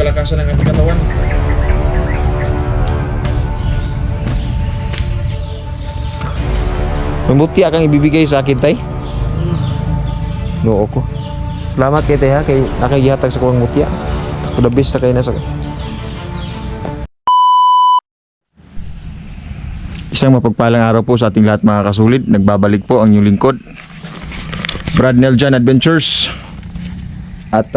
kalakasan ng ating katawan. May mutya kang ibibigay sa akin, tay? Noo ko. Salamat kay tay ha, kay nakagihatag sa kuwang mutya. The best na kayo nasa. Isang mapagpalang araw po sa ating lahat mga kasulid. Nagbabalik po ang inyong lingkod, Brad Neljan Adventures. At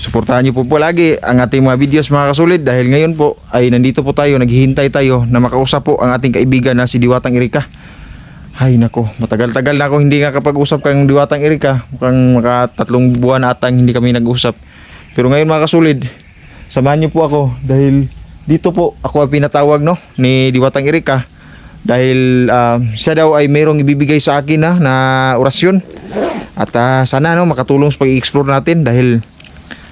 suportahan niyo po lagi ang ating mga videos mga kasulid. Dahil ngayon po ay nandito po tayo, naghihintay tayo na makausap po ang ating kaibigan na si Diwatang Erika. Ay nako, matagal-tagal na ako hindi nga kapag-usap kang Diwatang Erika. Mukhang maka 3 buwan na atang hindi kami nag-usap. Pero ngayon mga kasulid, samahan niyo po ako dahil dito po ako ay pinatawag ni Diwatang Erika. Dahil siya daw ay mayroong ibibigay sa akin na orasyon. At sana makatulong sa pag-i-explore natin dahil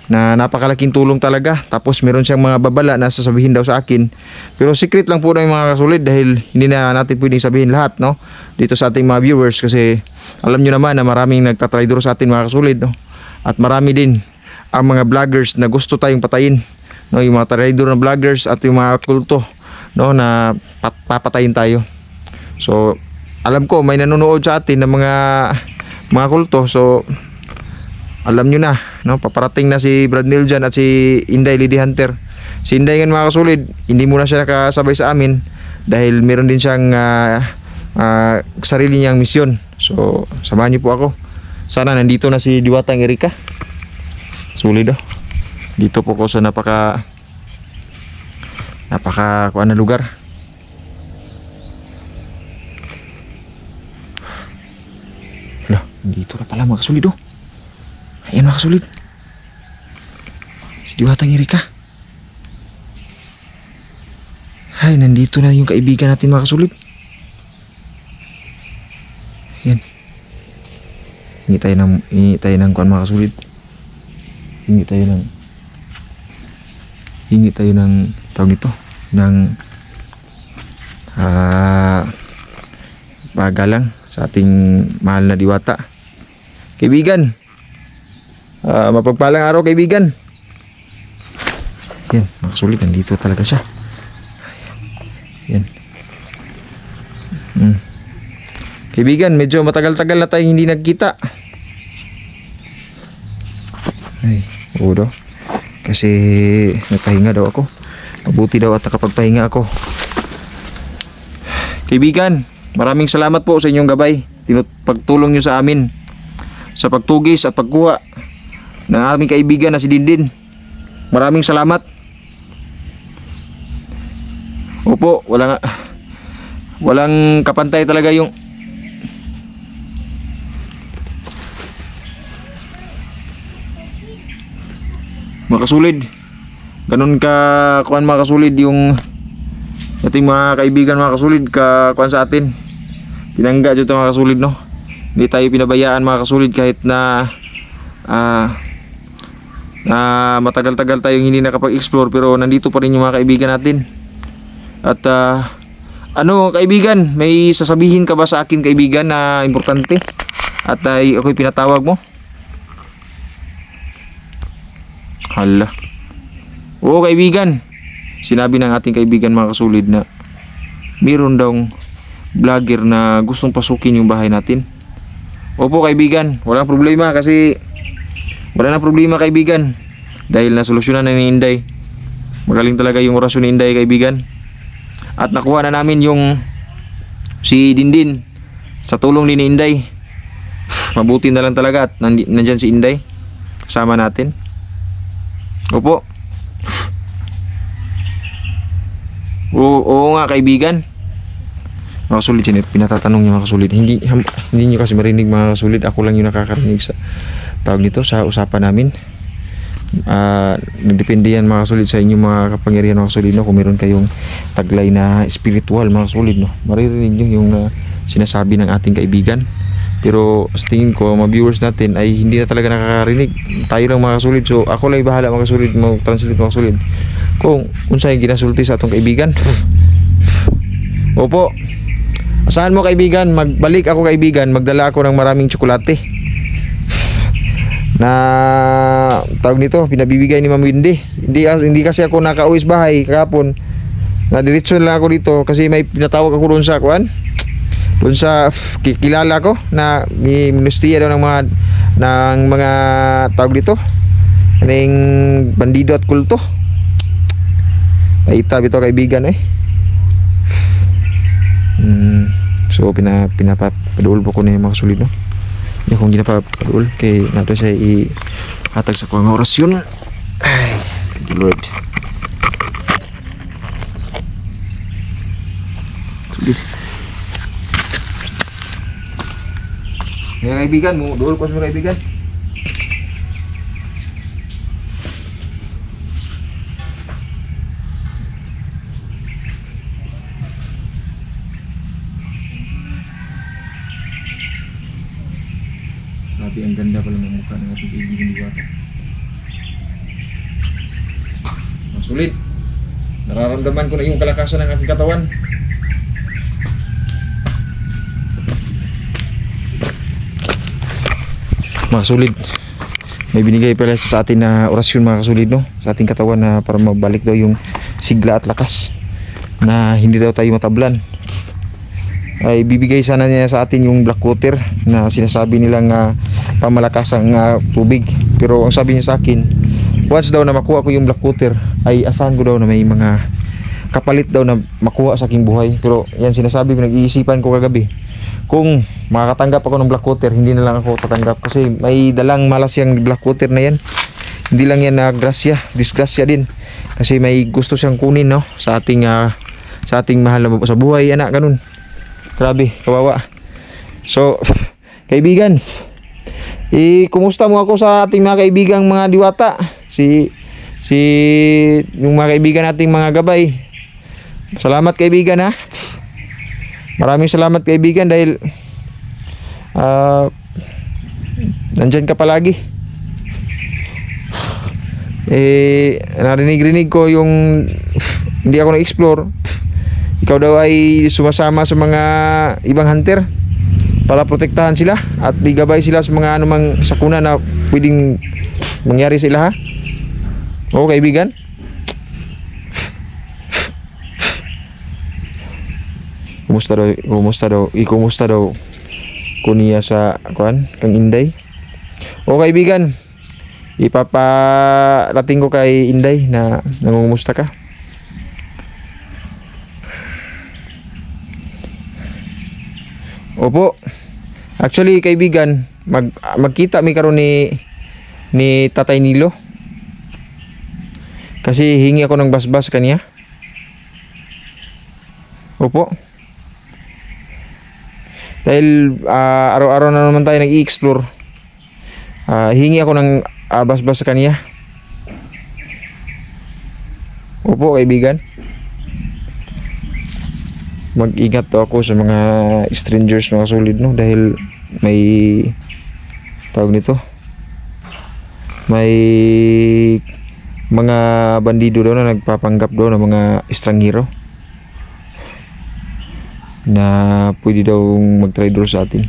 na napakalaking tulong talaga. Tapos meron siyang mga babala na sasabihin daw sa akin. Pero secret lang po ng mga kasulid dahil hindi na natin pwedeng sabihin lahat dito sa ating mga viewers. Kasi alam nyo naman na maraming nagtatraidor sa atin mga kasulid. At marami din ang mga vloggers na gusto tayong patayin. Yung mga traidor na vloggers at yung mga kulto na papatayin tayo. So alam ko may nanonood sa atin ng mga kulto. So alam nyo na, paparating na si Brad Neljan at si Inday Lady Hunter. Si Inday nga mga kasulid, hindi muna siya nakasabay sa amin dahil meron din siyang sarili niyang misyon. So samahan niyo po ako. Sana nandito na si Diwatang Erika. Sulit daw. Dito po ko sa napaka kuan na lugar. Hala, dito na pala mga kasulid. Ayan mga kasulid, si Diwatang Erika. Ay, nandito na yung kaibigan natin mga kasulid. Ayan. Hingi tayo ng kuan mga kasulid. Hingi tayo ng tawag nito, ng pagalang sa ating mahal na diwata. Kaibigan, mapagpalang araw kaibigan. Yan, makasulit, nandito talaga siya. Yan. Kaibigan, medyo matagal-tagal na tayong hindi nagkita. Ay, oo daw. Kasi nagpahinga daw ako. Mabuti daw at nakapagpahinga ako. Kaibigan, maraming salamat po sa inyong gabay. Pagtulong nyo sa amin sa pagtugis at pagkuha ng aming kaibigan na si Dindin. Maraming salamat. Opo, walang kapantay talaga yung makasulid. Ganun ka kuan makasulid yung ating mga kaibigan mga kasulid kuan sa atin. Pinangga dito mga kasulid Hindi tayo pinabayaan mga kasulid kahit na matagal-tagal tayong hindi nakapag-explore, pero nandito pa rin yung mga kaibigan natin. At kaibigan, may sasabihin ka ba sa akin kaibigan na importante at ako'y pinatawag mo? Hala. Oo kaibigan, sinabi ng ating kaibigan mga kasulid na mayroon daw vlogger na gustong pasukin yung bahay natin. Opo kaibigan, walang problema kasi wala na problema kaibigan dahil nasolusyonan na ni Inday. Magaling talaga yung orasyon ni Inday kaibigan. At nakuha na namin yung si Dindin sa tulong din ni Inday. Mabuti na lang talaga at nandyan si Inday kasama natin. Opo. Oo nga kaibigan. Mga kasulid, pinatatanong niyo mga kasulid. Hindi niyo kasi marinig mga kasulid. Ako lang yung nakakarinig sa tawag nito sa usapan namin. Nagdepende yan mga kasulid sa inyong mga kapangyarihan mga kasulid kung meron kayong taglay na spiritual mga kasulid maririnig nyo yung sinasabi ng ating kaibigan. Pero sa tingin ko mga viewers natin ay hindi na talaga nakakarinig. Tayo lang mga kasulid. So ako lang bahala mga kasulid, mag-translate mga kasulid kung unsay ginasulti sa atong kaibigan. Opo. Asahan mo kaibigan, magbalik ako kaibigan, magdala ako ng maraming tsokolate. na tawag nito, pinabibigay ni Ma'am Windy. Hindi kasi ako nakauwi sa bahay kahapon. Na diretso lang ako dito kasi may pinatawag ako doon sa kuan. Doon sa kilala ko na may minustiya daw ng mga tawag dito. Aning bandido at kulto. Ay tabi to kaibigan eh. So pinapaduol po ko na yung mga kasulid no. Hindi akong ginapapaduol kay nato siya ihatag sa kuwang orasyon. Ay, thank you Lord. Sige. Mga kaibigan mo, duol ko sa mga kaibigan. Grabe, ang ganda pala ng mukha ng ating kaibigan Diwata. Sulit. Nararamdaman ko na yung kalakasan ng aking katawan. Mga kasulid, may binigay pala sa atin na orasyon mga kasulid no? Sa ating katawan na para mabalik daw yung sigla at lakas na hindi daw tayo matablan. Ay bibigay sana niya sa atin yung black water na sinasabi nilang pamalakas ang tubig. Pero ang sabi niya sa akin, once daw na makuha ko yung black water ay asahan ko daw na may mga kapalit daw na makuha sa aking buhay. Pero yan sinasabi, pinag-iisipan ko kagabi, kung makakatanggap ako ng black water, hindi na lang ako tatanggap kasi may dalang malas yung black water na yan. Hindi lang yan na grasya, disgrasya din kasi may gusto siyang kunin no sa ating mahal na sa buhay, anak, ganun. Grabe, kawawa. So, kaibigan, kumusta mo ako sa ating mga kaibigang mga Diwata? Yung mga kaibigan nating mga gabay. Salamat kaibigan ha. Maraming salamat kaibigan dahil nandyan ka palagi. Narinig ko yung hindi ako na-explore. Ikaw daw ay sumasama sa mga ibang hunter para protektahan sila at bigabay sila sa mga anumang sakuna na pwedeng mangyari sa ila ha. Oo kaibigan. Kumusta daw kuniya sa kuan kang Inday. Oo kaibigan, ipaparating ko kay Inday na nangungumusta ka. Opo. Actually kaibigan, magkita mi karon ni Tatay Nilo. Kasi hingi ako ng basbas kaniya. Opo. Dahil araw-araw na naman tayo nag-i-explore. Hingi ako ng basbas sa kaniya. Opo kaibigan. Mag-ingat to ako sa mga strangers mga solid no dahil may tawag nito. May mga bandido daw na nagpapanggap daw ng mga estranghero na pwede daw mag-traitor sa atin.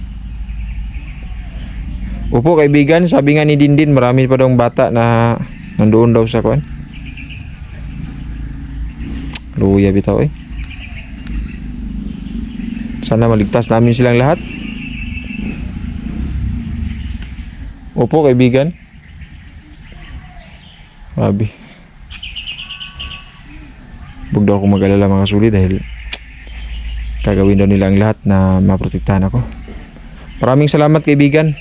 Opo kaibigan, sabi nga ni Dindin marami pa daw bata na nandoon daw sa kuan. Luya bitaw eh. Sana maligtas namin silang lahat. Opo kaibigan. Grabe. Huwag daw ako mag-alala mga suli dahil gagawin daw nila ang lahat na maprotektahan ako. Maraming salamat kaibigan.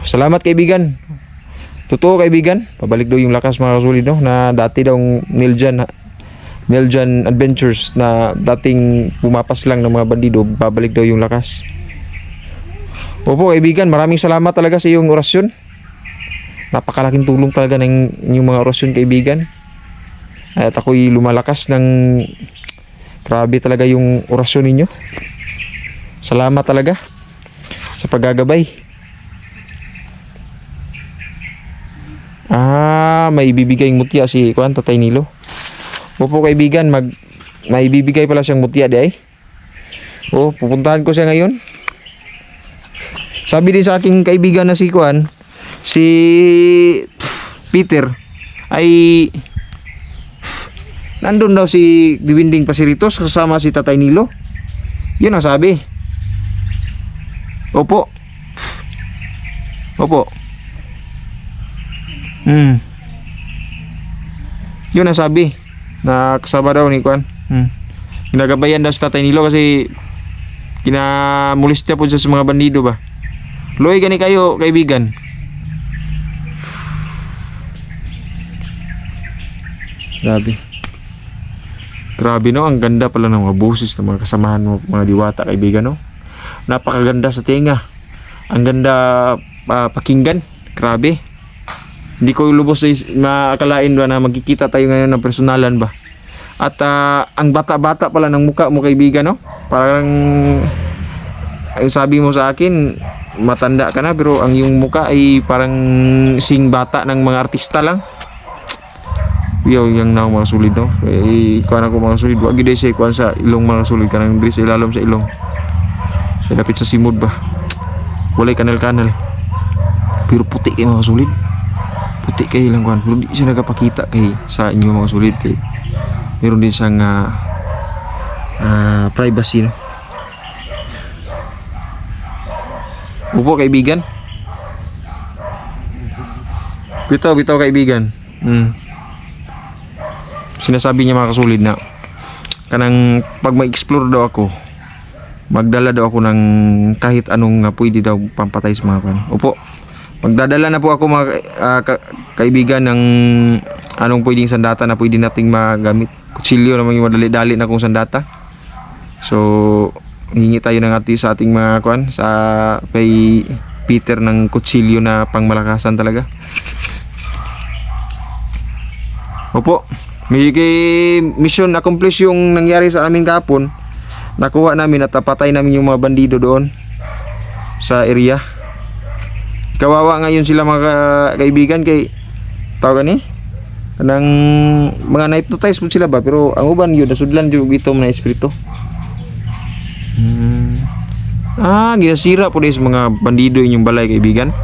Salamat kaibigan. Totoo kaibigan. Pabalik daw yung lakas mga kasulid no na dati daw Neljan Adventures na dating pumapas lang ng mga bandido, babalik daw yung lakas. Opo kaibigan, maraming salamat talaga sa iyong orasyon. Napakalaking tulong talaga ng inyong mga orasyon kaibigan. At ako'y lumalakas ng grabe talaga yung orasyon ninyo. Salamat talaga sa paggagabay. May bibigay mutya si Tatay Nilo. Opo kaibigan, may bibigay pala siyang mutya di ay. Pupuntahan ko siya ngayon. Sabi din sa aking kaibigan na si Kuan, si Peter, ay nandun daw si Diwinding Pasiritos kasama si Tatay Nilo. Yun ang sabi. Opo. Opo. Yun ang sabi na kasama daw ni Kuan. Ginagabayan daw si Tatay Nilo kasi kinamulistya po siya sa mga bandido ba. Loy gani kayo kaibigan. Grabe no, ang ganda pala ng mga boses ng mga kasamahan mo, mga diwata kaibigan no. Napakaganda sa tenga. Ang ganda pakinggan. Grabe. Hindi ko lubos makakalain ba na magkikita tayo ngayon ng personalan ba. At ang bata-bata pala ng mukha mo kaibigan no. Parang sabi mo sa akin matanda ka na pero ang iyong mukha ay parang sing bata ng mga artista lang. Yang na mga sulid no. Kuan ako mga sulid. Wag gid siya kuan sa ilong mga sulid kanang diri sa ilalom sa ilong. Sa dapit sa simod ba. Walay kanal-kanal. Pero puti kay mga sulid. Puti kay lang kuan. Pero di siya nagapakita kay sa inyo mga sulid kay meron din siyang privacy no. Upo kaibigan. Bitaw kaibigan. Sinasabi niya mga kasulid na kanang pag mag-explore daw ako, magdala daw ako ng kahit anong pwede daw pampatay sa mga kan. Opo. Magdadala na po ako mga kaibigan ng anong pwedeng sandata na pwede nating magamit. Kutsilyo naman yung madali-dali na kung sandata. So hingi tayo ng sa ating mga kuan sa kay Peter ng kutsilyo na pangmalakasan talaga. Opo. May mission accomplished yung nangyari sa amin kahapon. Nakuha namin at napatay namin yung mga bandido doon sa area. Kawawa ngayon sila mga kaibigan kay tawag ni kanang mga na-hypnotize po sila ba pero ang uban yun nasudlan jud ito na espiritu. Ginasira po din sa mga bandido inyong balay kaibigan.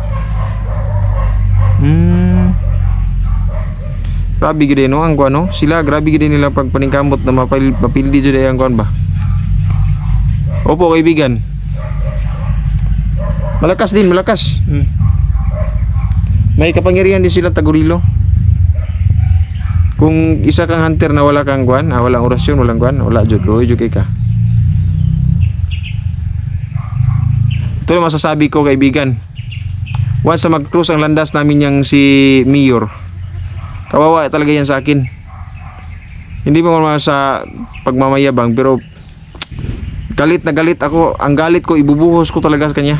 Grabe gid no ang kuan no. Sila grabe gid nila pag paningkamot na mapildi jud ang kuan ba. Opo kaibigan. Malakas din, malakas. May kapangyarihan din sila tagurilo. Kung isa kang hunter na wala kang kuan, walang orasyon, walang kuan, wala jud kay ka. Ito yung masasabi ko kaibigan. Once na mag-cruise ang landas namin yang si Mayor, kawawa talaga yan sa akin. Hindi mo naman sa pagmamayabang pero galit na galit ako. Ang galit ko ibubuhos ko talaga sa kanya.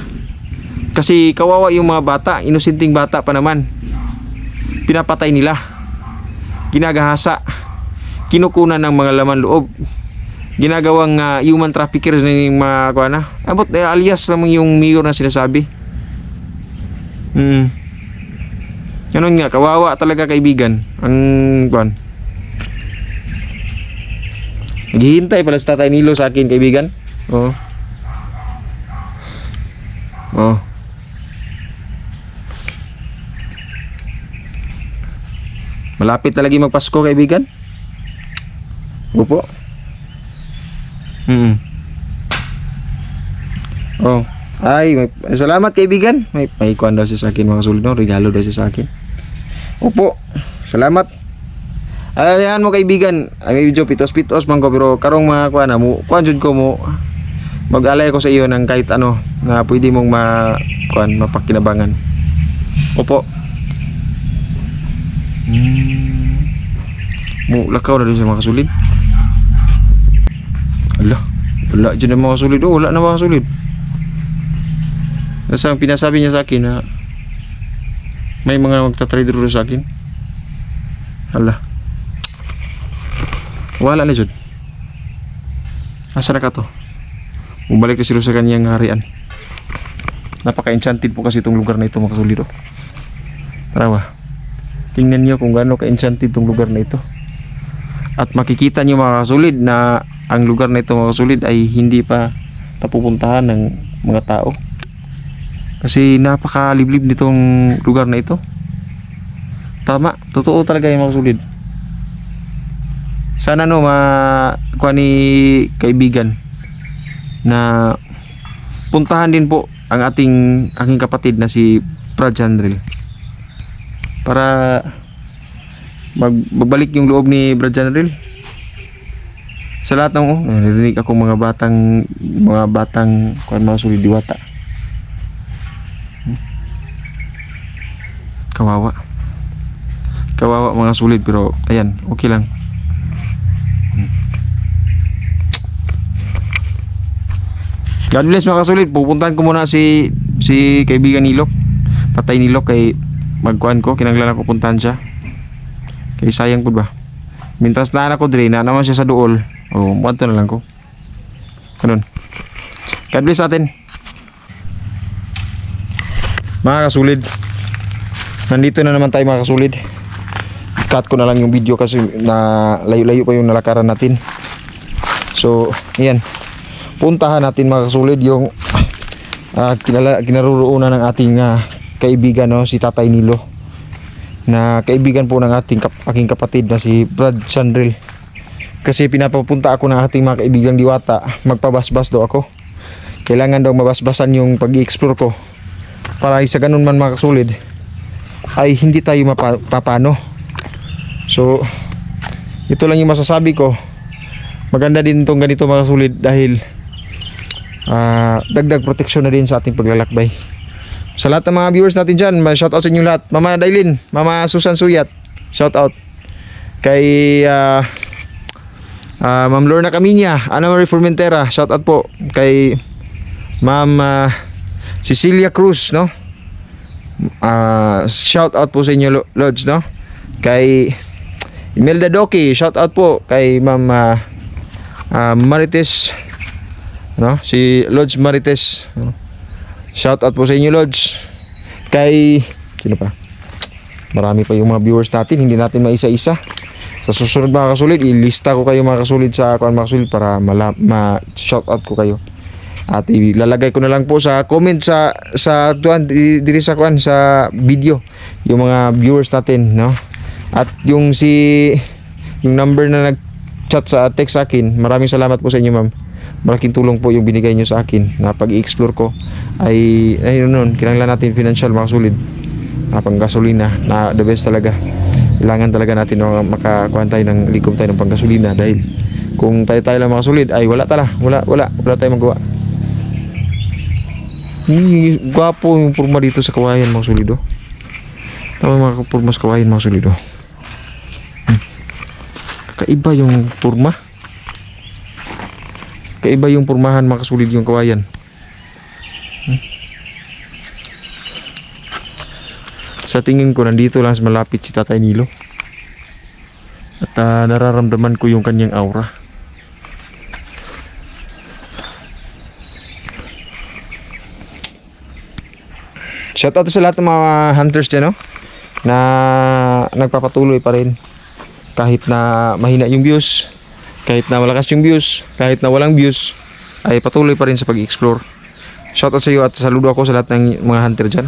Kasi kawawa yung mga bata, inusinting bata pa naman. Pinapatay nila. Ginagahasa. Kinukunan ng mga laman loob. Ginagawang human traffickers ng mga kuana. Abot alias lamang yung mayor na sinasabi. Ganun nga, kawawa talaga kaibigan. Ang kuan. Naghihintay pala sa Tatay Nilo sa akin kaibigan. Oh. Malapit na lagi magpasko kaibigan. Opo. Oh. Ay, salamat kaibigan. May kuan daw siya sa akin mga sulid no, regalo daw siya sa akin. Opo. Salamat. Alayan mo kaibigan. Ay medyo pitos-pitos man ko pero karong mga kuan mo, kuan jud ko mo. Mag-alay ko sa iyo ng kahit ano na pwede mong mapakinabangan. Opo. Mo lakaw na din sa mga kasulid. Wala dyan ang mga kasulid. Wala na mga kasulid. Kasi ang pinasabi niya sa akin na may mga magtatrader sa akin. Wala na dyan. Asa na ka to? Bumalik na sila sa kanyang harian. Napaka-enchanted po kasi itong lugar na ito mga kasulid. Tarawa. Tingnan nyo kung gaano ka-enchanted itong lugar na ito. At makikita nyo mga kasulid na ang lugar na ito mga kasulid ay hindi pa napupuntahan ng mga tao. Kasi napakaliblib nitong lugar na ito. Tama, totoo talaga yung mga kasulid. Sana kuha ni kaibigan na puntahan din po ang aking kapatid na si Brad Chandril para magbalik yung loob ni Brad Chandril. Sa lahat ng narinig ako mga batang kuha mga kasulid diwata. Kawawa mga sulit, pero ayan, okay lang. God bless mga kasulit. Pupuntahan ko muna si kaibigan Nilok, Tatay Nilok, kay magkuhan ko, kinanglan ako puntahan siya. Kay sayang po ba. Mintas na anak ko dre, na naman siya sa duol. Muadto na lang ko. Ganun. God bless atin. Mga kasulit, nandito na naman tayo mga kasulit. Cut ko na lang yung video kasi na layo-layo pa yung nalakaran natin. So, ayan. Puntahan natin mga kasulid yung kinaroroonan ng ating kaibigan, no, si Tatay Nilo. Na kaibigan po ng aking kapatid na si Brad Chandril. Kasi pinapapunta ako ng ating mga kaibigang diwata. Magpabasbas daw ako. Kailangan daw mabasbasan yung pag-i-explore ko. Para sa ganun man mga kasulid ay hindi tayo mapapano. So, ito lang yung masasabi ko. Maganda din itong ganito mga kasulid dahil dagdag proteksyon na din sa ating paglalakbay. Sa lahat ng mga viewers natin dyan, shoutout sa inyong lahat. Mama Dailin, Mama Susan Suyat, shoutout. Kay Ma'am Lorna Caminia, Ana Marie Formentera, shoutout po. Kay Ma'am Cecilia Cruz, no? Shoutout po sa inyo Lods, no? Kay Imelda Doki, shout out po kay Ma'am Marites, no? Si Lodge Marites, no? Shout out po sa inyo Lodge. Kay sino pa? Marami pa yung mga viewers natin, hindi natin maisa-isa. Sa susunod mga kasulit, ilista ko kayo mga kasulit sa mga kasulit para ma-shout out ko kayo. At ilalagay ko na lang po sa comment sa diri sa video yung mga viewers natin, no? At yung number na nag-chat sa text sa akin, maraming salamat po sa inyo ma'am. Malaking tulong po yung binigay nyo sa akin na pag-i-explore ko ay kinanglan natin financial mga kasulid, panggasolina na the best talaga. Kailangan talaga natin makakuha tayo ng likom tayo ng panggasolina dahil kung tayo lang mga kasulid ay wala tayong magawa. Gwapo yung purma dito sa Kawayan mga kasulid, oh. Tama mga purma sa Kawayan mga kasulid, oh. Kaiba yung purma. Kaiba yung purmahan mga kasulid yung Kawayan. Sa tingin ko nandito lang malapit si Tatay Nilo. At nararamdaman ko yung kanyang aura. Shoutout sa lahat ng mga hunters dyan, no? Na nagpapatuloy pa rin. Kahit na mahina yung views, kahit na malakas yung views, kahit na walang views, ay patuloy pa rin sa pag-explore. Shoutout sa iyo at saludo ako sa lahat ng mga hunter dyan.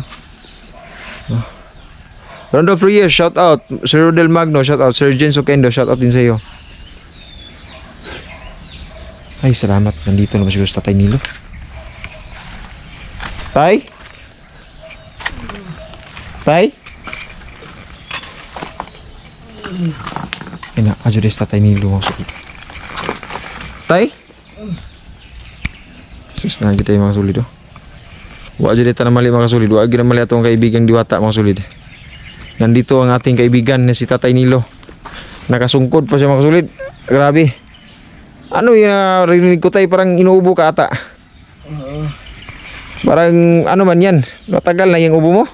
Rondo Prius, shoutout. Sir Rodel Magno, shoutout. Sir Jen Sokendo, shoutout din sa iyo. Ay, salamat. Nandito naman siguro sa Tatay Nilo. Tay? Tay? Ina, ajo des Tatay Nilo mo sakit. Tay? Sus na kita yung mga sulid, oh. Wa aja dito na mali mga sulid. Wa aja na mali atong kaibigang diwata mga sulid. Nandito ang ating kaibigan na si Tatay Nilo. Nakasungkod pa siya mga sulid. Grabe. Ano yung narinig ko tayo, parang inuubo ka ata. Parang ano man yan. Matagal na yung ubo mo.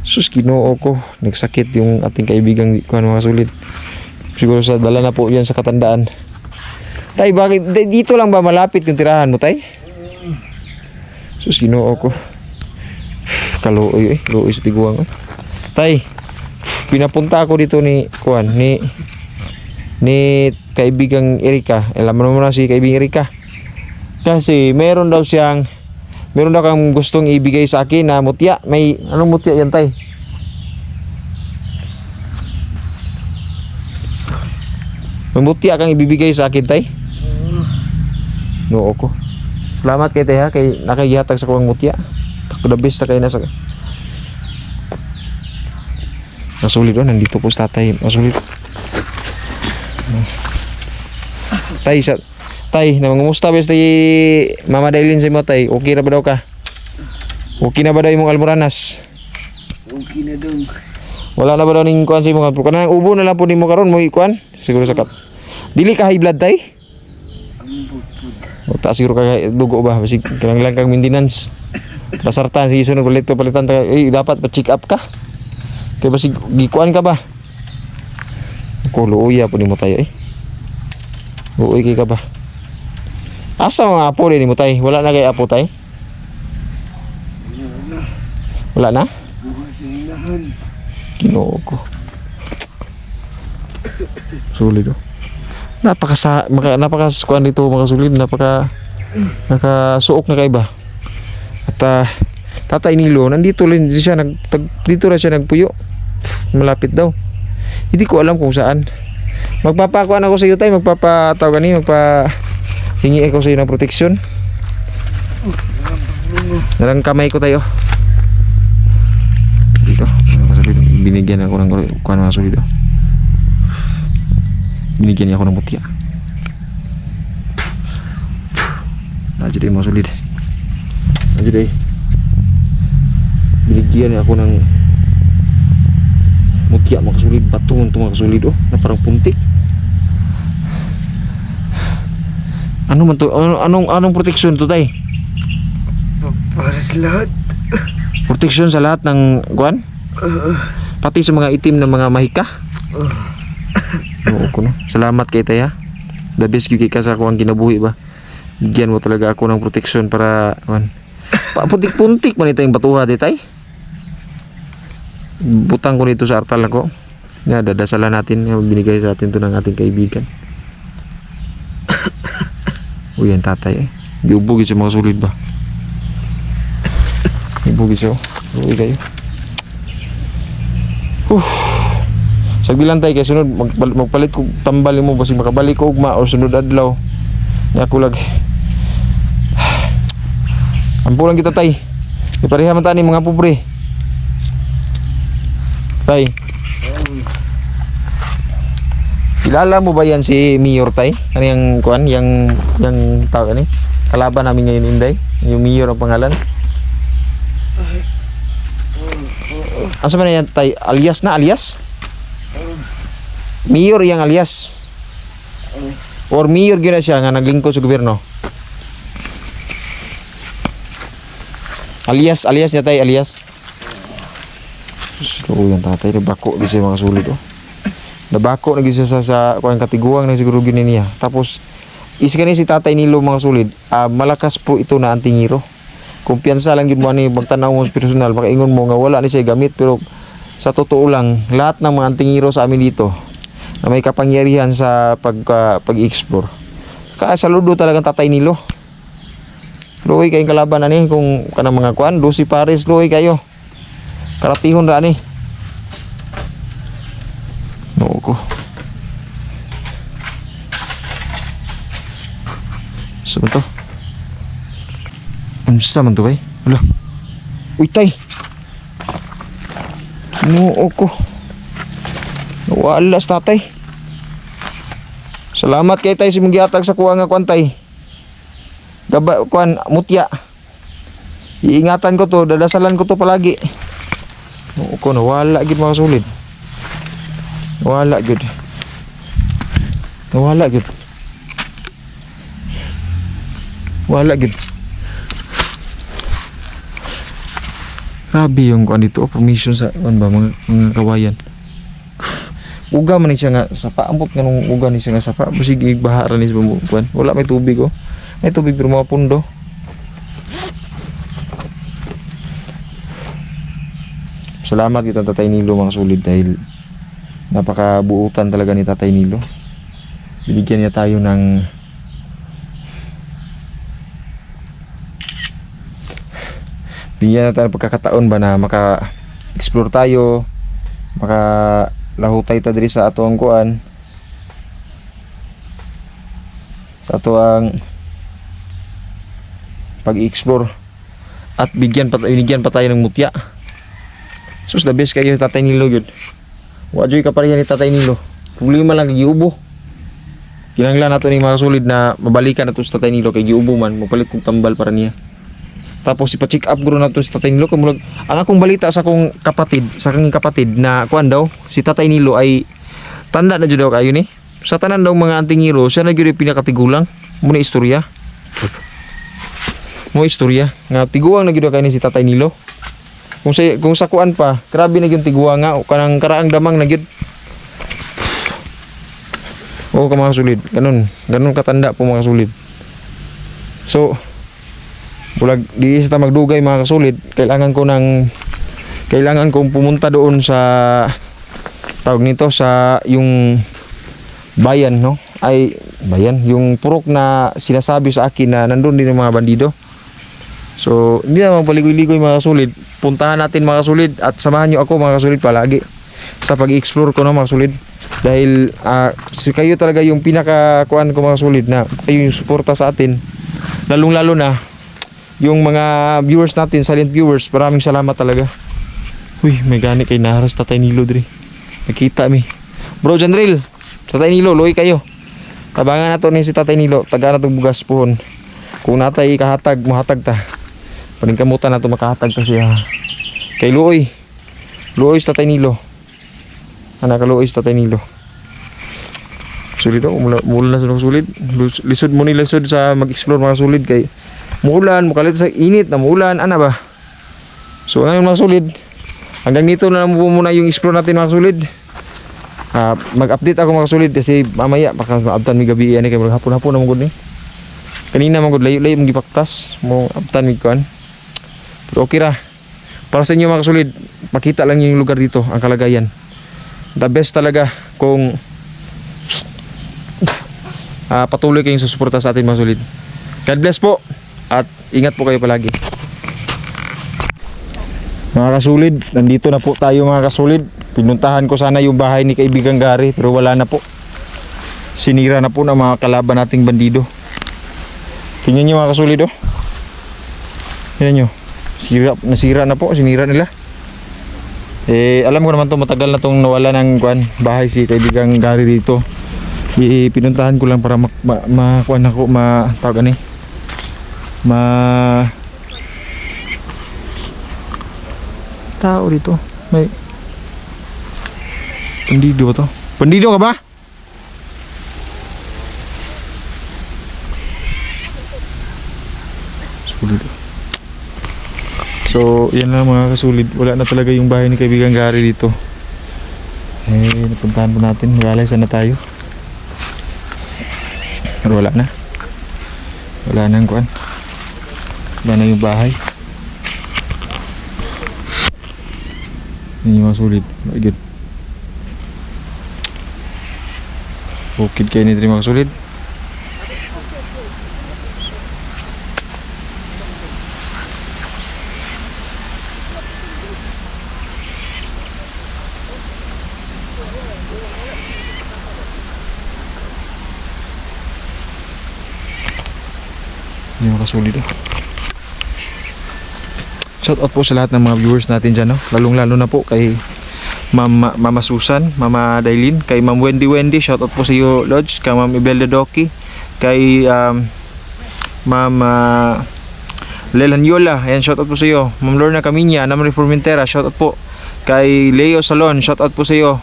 Sus, Ginoo ko. Nagsakit yung ating kaibigang mga sulid. Siguro sa dala na po yan sa katandaan. Tay, bakit? Dito lang ba malapit yung tirahan mo, tay? Sus, Ginoo ko. Kaluoy luoy sa tiguang. Tay, pinapunta ako dito ni kaibigang Erika. Alam mo na si kaibigang Erika. Kasi meron daw siyang Meron daw kang gustong ibigay sa akin na mutya. May anong mutya yan, tay? May mutya kang ibibigay sa akin, tay? Oo ko. Salamat kay tay ha, kay nakagihatag sa kuwang mutya. The best na kayo nasa masulit doon, nandito po sa tatay. Masulit. Tay, tay, namangumusta bes tay Mama Dailin sa mo, tay? Okay na ba daw ka? Okay na ba daw imong almoranas? Okay na dong. Wala na ba daw ning kuan sa imong kapro? Kanang ubo na lang po nimo karon mo ikuan? Siguro sakat. Dili ka high blood, tay? Ang bukod. O ta siguro ka dugo ba? Basig kanang lang kang maintenance. Kasartan sige sunod ulit to palitan ta. Dapat pa-check up ka. Kay basig gikuan ka ba? Ko luya po nimo tayo Uy kay ka ba? Asa mga apo din mo tay? Wala na kay apo tay? Wala na? Buha sa inahan. Ginoo ko. Sulit oh. Napaka-kuan dito mga sulit, nakasuok na kay ba. At Tatay Nilo nandito rin siya dito ra siya nagpuyo. Malapit daw. Hindi ko alam kung saan. Magpapakuan ako sa iyo tay, magpapatawag ani, hingi ako sa iyo ng proteksyon. Narang kamay ko tayo. Dito, binigyan ako ng kuan mga sulit. Binigyan niya ako ng mutya. Jadi mga sulit. Jadi binigyan niya ako ng mutya mga sulit, batungon to mga sulit na parang puntik. Ano man to? Anong proteksyon to tay? Para sa lahat. Proteksyon sa lahat ng kuan? Pati sa mga itim na mga mahika? Oo ko no. Salamat kay tay ha. The best kay ka sa kuang kinabuhi ba. Bigyan mo talaga ako ng proteksyon para kuan. Puntik-puntik man ito yung batuha di tay. Butang ko nito sa artal ko. Dadasalan natin yung binigay sa atin to ng ating kaibigan. Uy, yan tatay Di ubugin sa mga sulit ba? Ubugin siya Uy kayo. Sagbilan tayo kay sunod magpalit ko tambal mo basig makabalik ko ugma o sunod adlaw. Nya ko lag. Ampulan kita tay. Ipareha man ta ni mga pobre. Tay. Kilala mo ba yan si Mayor tay? Ano yung kuan, yung tao ni? Kalaban namin ngayon Inday, yung Mayor ang pangalan. Asa man yan tay? Alias na alias? Mayor yang alias. Or Mayor gina siya nga naglingkod sa gobyerno. Alias niya tay, alias. So yan tatay, nabako di siya mga sulit Nabako na siya sa kuan katiguang na siguro gini niya. Tapos is kani si Tatay Nilo mga sulit, malakas po ito na antingiro. Kumpiyansa lang gid mo ani magtanaw mo personal, makaingon mo nga wala ni siya gamit, pero sa totoo lang lahat ng mga antingiro sa amin dito na may kapangyarihan sa pag-explore. Saludo talagang Tatay Nilo. Luoy kayong kalaban ani kung kanang mga kuan, Lucy Pares luoy kayo. Karatihon ra ani. Oo ko. Saan to? Unsa man to bay? Wala. Uy tay. Oo ko. Wala sa tatay. Salamat kay tay sa mong gihatag sa kuha nga kuan tay. Gaba kuan mutya. Iingatan ko to, dadasalan ko to palagi. Oo ko, nawala gid mga sulit. Nawala gid. Nawala gid. Wala gid. Grabe yung kuan dito, permission sa kuan ba mga kawayan. Uga man ni siya nga sapa, ambot nganong uga ni siya nga sapa, busig igbaharan ni sa kuan. Wala may tubig May tubig pero mga pundo. Salamat kita Tatay Nilo mga sulit dahil napakabuutan talaga ni Tatay Nilo. Binigyan niya tayo ng bigyan natin ng pagkakataon ba na maka-explore tayo, makalahutay ta diri sa ato ang kuan, sa ato ang pag-explore, at binigyan pa tayo ng mutya. Sus, the best kayo Tatay Nilo yun. Wajoy ka pa rin ni Tatay Nilo. Problema lang kay giubo. Kinahanglan nato ni mga kasulid na mabalikan nato sa Tatay Nilo kay giubo man, mapalit kong tambal para niya. Tapos ipa-check up guro nato si Tatay Nilo kung ang akong balita sa akong kapatid na kuan daw si Tatay Nilo ay tanda na jud daw kayo ni. Sa tanan daw mga antingiro, siya na gyud pinakatigulang mo na istorya. Mo istorya nga tiguang na gyud kayo ni si Tatay Nilo. Kung sa kuan pa, grabe na gyud tiguang nga kanang karaang damang na gyud. Oo ka mga kasulid, ganun katanda po mga kasulid. So bulag di isa ta magdugay mga kasulid, kailangan kong pumunta doon sa tawag nito sa yung bayan, no? Ay bayan, yung purok na sinasabi sa akin na nandun din yung mga bandido. So hindi na magpaligoy-ligoy mga kasulid, puntahan natin mga kasulid at samahan nyo ako mga kasulid palagi sa pag-explore ko, no mga kasulid. Dahil kayo talaga yung pinaka-kuan ko mga kasulid, na kayo yung suporta sa atin, lalong lalo na yung mga viewers natin, silent viewers. Maraming salamat talaga. Uy, may gani kay naharas Tatay Nilo diri. Nakita mi. Bro Janril, Tatay Nilo, luoy kayo. Tabangan nato ni si Tatay Nilo, taga na tong bugas puhon. Kung natay ikahatag, muhatag ta. Paningkamutan nato makahatag ta siya. Kay luoy. Luoy sa Tatay Nilo. Ana ka luoy sa Tatay Nilo. Sulit ako, mula na sulit. Lisod mo ni lisod sa mag-explore mga sulit kay muulan, mukalit sa init na muulan, ana ba? So ngayon mga sulid, hanggang dito na lang muna yung explore natin mga sulid. Mag-update ako mga sulid kasi mamaya baka maabtan mi gabi ani kay hapon-hapon na mong gud ni. Kanina mong gud layo-layo mong gipaktas, mo abtan mi kuan. Pero okay ra. Para sa inyo mga sulid, pakita lang yung lugar dito, ang kalagayan. The best talaga kung patuloy kayong susuporta sa atin mga sulid. God bless po. At ingat po kayo palagi. Mga kasulid, nandito na po tayo mga kasulid. Pinuntahan ko sana yung bahay ni kaibigang Gary, pero wala na po. Sinira na po ng mga kalaban nating bandido. Tingnan nyo mga kasulid, oh. Tingnan nyo. Nasira na po, sinira nila. Alam ko naman to, matagal na tong nawala ng bahay si kaibigang Gary dito. Pinuntahan ko lang para tawag ani. Tao dito. May bandido ba to? Bandido ka ba? Sulit. So yan lang mga kasulid. Wala na talaga yung bahay ni kaibigang Gary dito. Napuntahan po natin. Wala sana tayo. Pero wala na. Wala nang kuan. Wala na yung bahay. Ini mga sulit. Good. Bukid kayo ni mga sulit. Ini mga sulit. Shout out po sa lahat ng mga viewers natin dyan, no? Lalong lalo na po kay Mama Susan, Mama Dailin, kay Ma'am Wendy, shout out po sa iyo Lodge, kay Ma'am Imelda Doki, kay Ma'am Lelan Yola, ayan, shout out po sa iyo. Ma'am Lorna Camiña, Nam Reformentera, shout out po. Kay Leo Salon, shout out po sa iyo.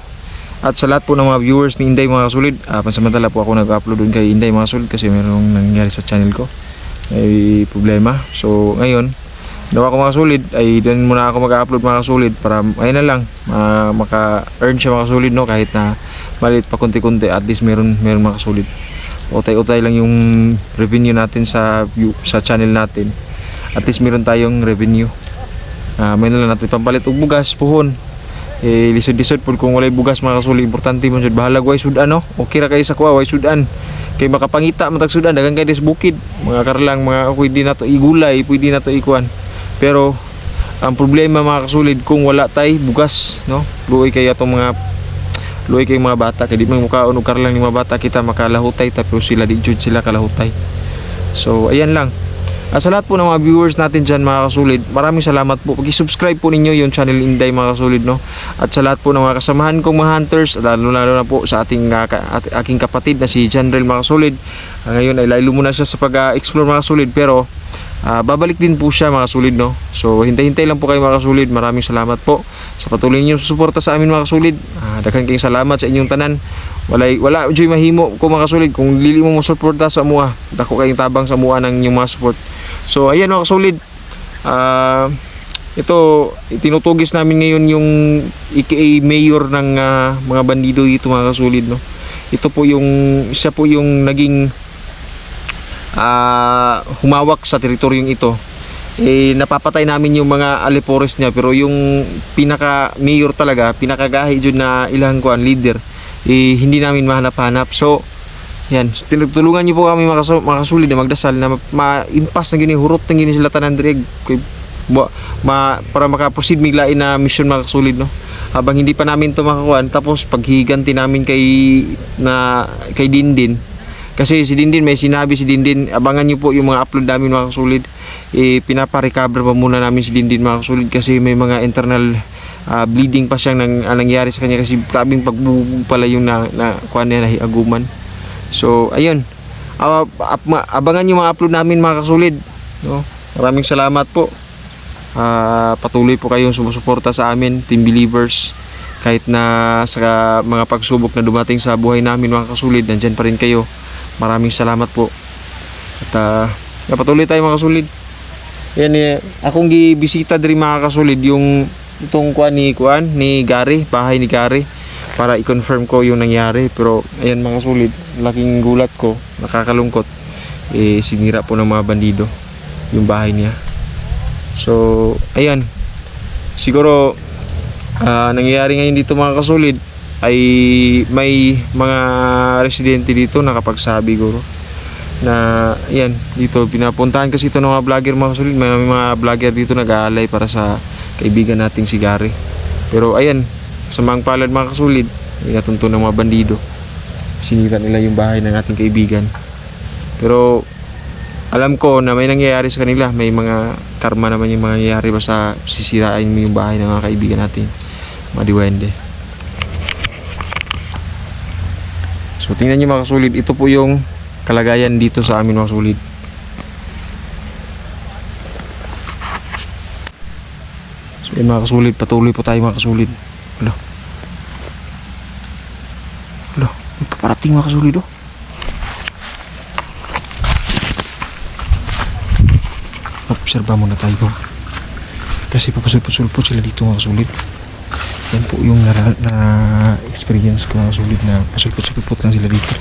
At sa lahat po ng mga viewers ni Inday mga kasulid, pansamantala po ako nag-upload dun kay Inday mga kasulid kasi mayroong nangyari sa channel ko, may problema. So ngayon daw ako mga kasulid ay doon muna ako mag-upload mga kasulid para ayun na lang maka-earn siya mga kasulid, no, kahit na maliit pa kunti-kunti, at least meron mga kasulid. Utay-utay lang yung revenue natin sa channel natin, at least meron tayong revenue. May na lang natin pampalit og bugas puhon, lisod-lisod po kung walay bugas mga kasulid. Importante mo jud bahala way sudan, no, okay ra kay sa kuha way sudan kay makapangita matag sudan dagang kay des bukid mga karlang mga pwede na to igulay, pwede na to ikuan. Pero Ang problema mga kasulid, kung wala tay bugas, no? Luoy kay mga bata kay di man mukaon og karlang ni mga bata kita makalahutay tapos sila di jud sila kalahutay. So ayan lang. Sa lahat po ng mga viewers natin dyan mga kasulid, maraming salamat po. Pag-subscribe po ninyo yung channel Inday mga kasulid, no? At sa lahat po ng mga kasamahan kong mga hunters, lalo na po sa aking kapatid na si Janrel mga kasulid. Ngayon ay laylo muna siya sa pag-explore mga kasulid, pero babalik din po siya mga kasulid, no? So hintay-hintay lang po kayo mga kasulid. Maraming salamat po sa patuloy ninyong susuporta sa amin mga kasulid. Daghan kayong salamat sa inyong tanan. Wala joy mahimo ko mga kasulid kung dili mo suporta sa mua. Dako kayong tabang sa mua ng inyong mga support. So ayan mga kasulid, ito tinutugis namin ngayon yung AKA mayor ng mga bandido dito mga kasulid, no? Ito po siya po yung naging humawak sa teritoryong ito. Napapatay namin yung mga alipores niya, pero yung pinaka mayor talaga, pinakagahi jud na ilang kuan leader, hindi namin mahanap-hanap. So yan, tinutulungan niyo po kami mga kasulid na magdasal na ma-impas na gini, hurot na gini sila tanan direk para makaproceed miglain na mission mga kasulid, no? Habang hindi pa namin to makakuan, tapos paghiganti namin kay Dindin, kasi si Dindin may sinabi si Dindin, abangan niyo po yung mga upload namin mga kasulid. Pinapa-recover pa muna namin si Dindin mga kasulid kasi may mga internal bleeding pa siyang nangyari sa kanya kasi grabing pagbubog pala yung kuan niya, nahiaguman. So ayun, abangan yung mga upload namin mga kasulid, no? Maraming salamat po. Patuloy po kayong sumusuporta sa amin, Team Believers. Kahit na sa mga pagsubok na dumating sa buhay namin mga kasulid, nandyan pa rin kayo. Maraming salamat po. At patuloy tayo mga kasulid. Yan, akong gibisita diri mga kasulid yung itong kuan ni Gary, bahay ni Gary, para i-confirm ko yung nangyari. Pero ayan mga kasulid, laking gulat ko, nakakalungkot, sinira po ng mga bandido yung bahay niya. So ayan, siguro nangyayari ngayon dito mga kasulid ay may mga residente dito nakapagsabi guro na yan, dito pinapuntahan kasi ito ng mga vlogger mga kasulid. May mga vlogger dito nag-aalay para sa kaibigan nating si Gary. Pero ayan, sa mga palad mga kasulid, inatunto ng mga bandido, sinira nila yung bahay ng ating kaibigan. Pero alam ko na may nangyayari sa kanila, may mga karma naman yung mangyayari basta sisirain mo yung bahay ng mga kaibigan natin, mga diwende. So tingnan nyo mga kasulid, ito po yung kalagayan dito sa amin mga kasulid. So yun mga kasulid, patuloy po tayo mga kasulid. Alo, may paparating mga kasulid, oh. Obserba muna tayo kasi papasulpot-sulpot sila dito mga kasulid. Yan po yung na-experience ko mga kasulid, na pasulpot-sulpot lang sila dito.